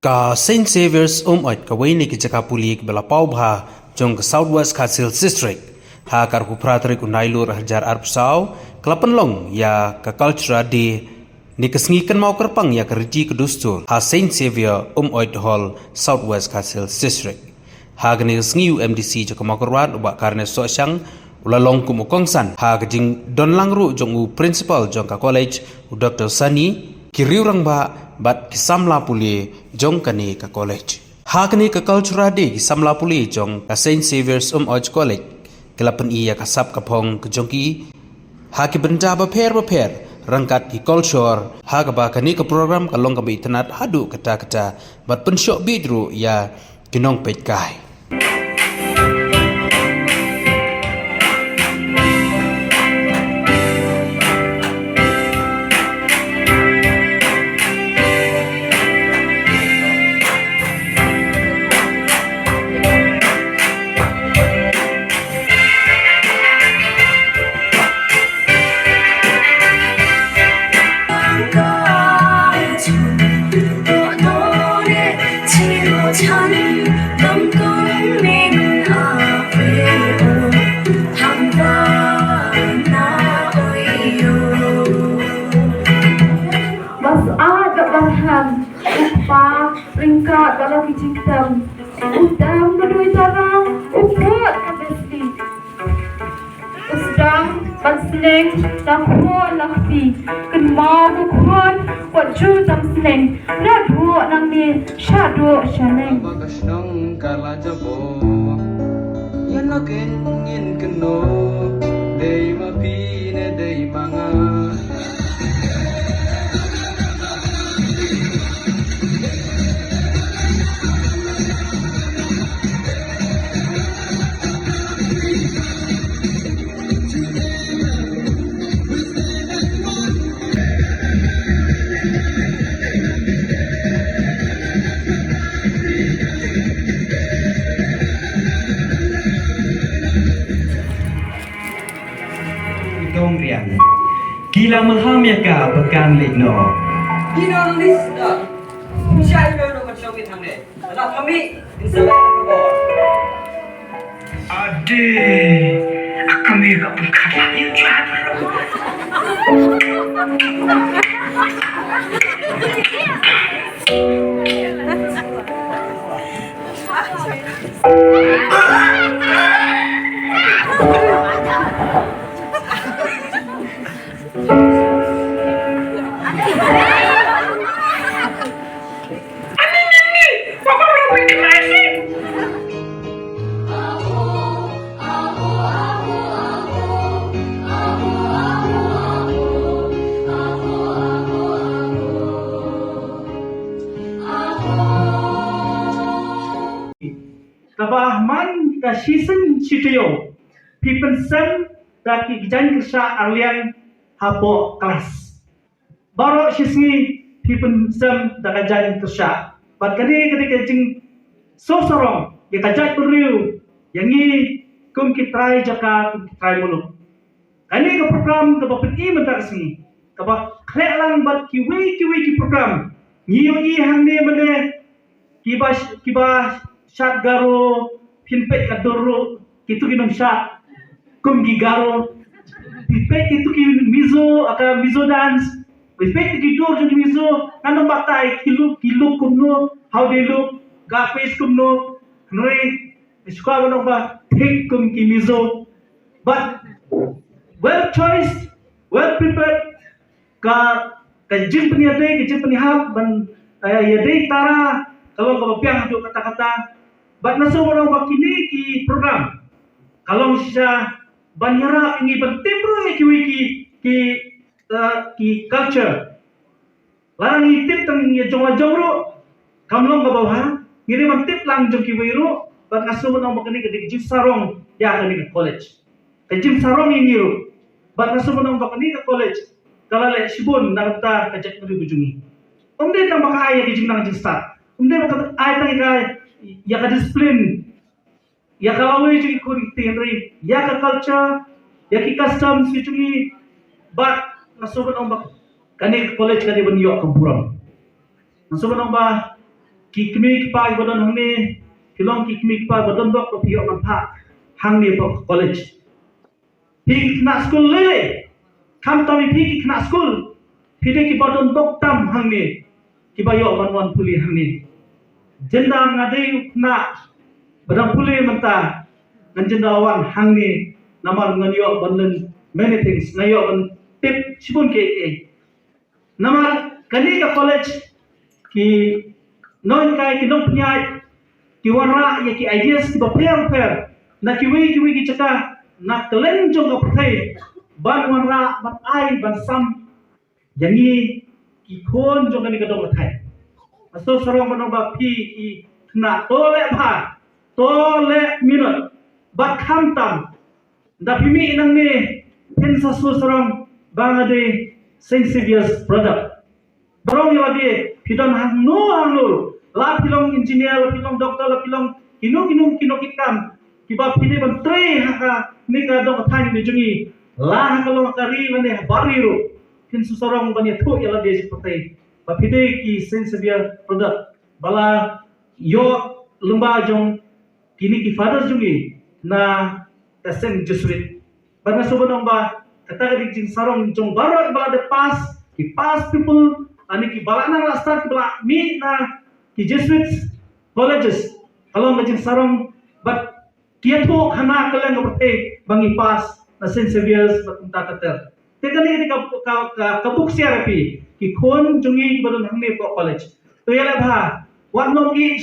Ka Saint Xavier's oit ka wayne ki jaka pulik bela pau bha jong ka Southwest Khasil District ha kar ku pratri ku nailur hajar arpsau klapan long ya ka culture di ni kesngikan mau kerpang ya kerji kedustul ha Saint Xavier oit hall Southwest Khasil District ha gani kesngi UMDC jaka mau kerwat ubak karne so syang ulalong ku mukongsan ha kajing don langru jong u principal jong ka college u Dr. Sani kiriurang ba bat kisamla puli jong kani ka college ha kani ka culture day kisamla puli jong ka Saint Xavier's Oj College kelapan iya ka sap ka phong ka jongki ha ki benda ba pher rangkat ki culture ha ka ba kani ka program ka long ka bi tanat hadu kata bat pensyok bidru ya kinong pet kai Ringkat dalam hitam, utang berdui tarang, ukut kabesli. Usdang, bansleng, takut lakti, kenmau ukut, wajud tamsleng, radu nang ni syadu syaneng. Bagas nang kala jabo, yan lakin yin keno, day mapine day mga. Gila mahamyaka pekan ligno. Ino lista. Siya ino no kachoki thamne. Ala kami insala ko. Ade, kami ga pengkata yang jahat. Kabahman ka season sitiyo pipen sem da ki jan kersa arlian hapo kelas baro sisngi pipen sem da ka jan kersa bat kadi kajing so sorong ya kajat kuriu yangi kum ki try jaka kum ki try mulu kani ka program ka bapeti mentar sini ka ba khlelang bat ki program ngiyo i hangne mane kiba syak garo pinpet kadoro kitu kinong syak kum gigaro pinpet kitu ki mizo aka mizo dance pinpet ki dor jo mizo nanong batai kilo kumno how they look ga face kumno nre iskwa no ba take kum ki mizo but well choice well prepared ka jin peniade ki jin penihap ban yade tara kalau kapapiang untuk kata-kata bat naso mo makini ki program kalau siya banyara ingi bantimro ki culture larang itip tang jong-jongro kamlong ka bawha ngiri mantip lang jong ki wiro bat naso mo makini ki jim sarong ya ni college ka jim sarong ingiro bat naso mo makini ka college kalale sibon nagta kajak mo bujungi umde tang makaya ki jim nang jim start umde maka ay tang ya ka discipline ya ka laway jugi kuriti henry ya ka culture ya ki customs jugi but nasuban ang kani college kani banyo ka burang nasuban ang ba ki kmi ki pa bodon hangni kilong ki kmi ki pa bodon dok ko piok man pha hangni po college pi na school le kam tami pi ki na school pi de ki bodon dok tam hangni ki ba yo man wan puli hangni jenda ngadei na badang puli manta ngan jenda wan hangni namar ngan yo banlen many things na yo ban tip sibun ke namar kani ka college ki non kai ki non pnyai ki wara ya ki ideas ki ba fair na ki wi ki chaka na talent jong ka phai ban wara ban ai ban sam yangi ki khon jong ni ka dong thai aso sarong ban ba pi ki na tole bha tole minut ba kham tam da pimi nang ni hen sa so sarong bangade Saint Xavier's product barong yo de pidon hang no la pilong engineer la pilong doctor la pilong kinong kinokikam kiba pide ban tre haka nika dong thang ni jungi la haka lo kari mane bariru kin susorong bani thu yala de patai ba pide ki Saint Xavier product bala yo lumba jong kini ki father jungi na Saint Jesuit bana sobanong ba kata di jing sarong jong barot bala de pass people ani ki bala na start bala mi na ki Jesuits colleges kalau ngajin sarong but kia tu hana kalian ngapate bangi pas na Saint Xavier's bakunta kater tekani ni ka buk siarapi ki khon jungi badon hangni college to yala bha wat nom gi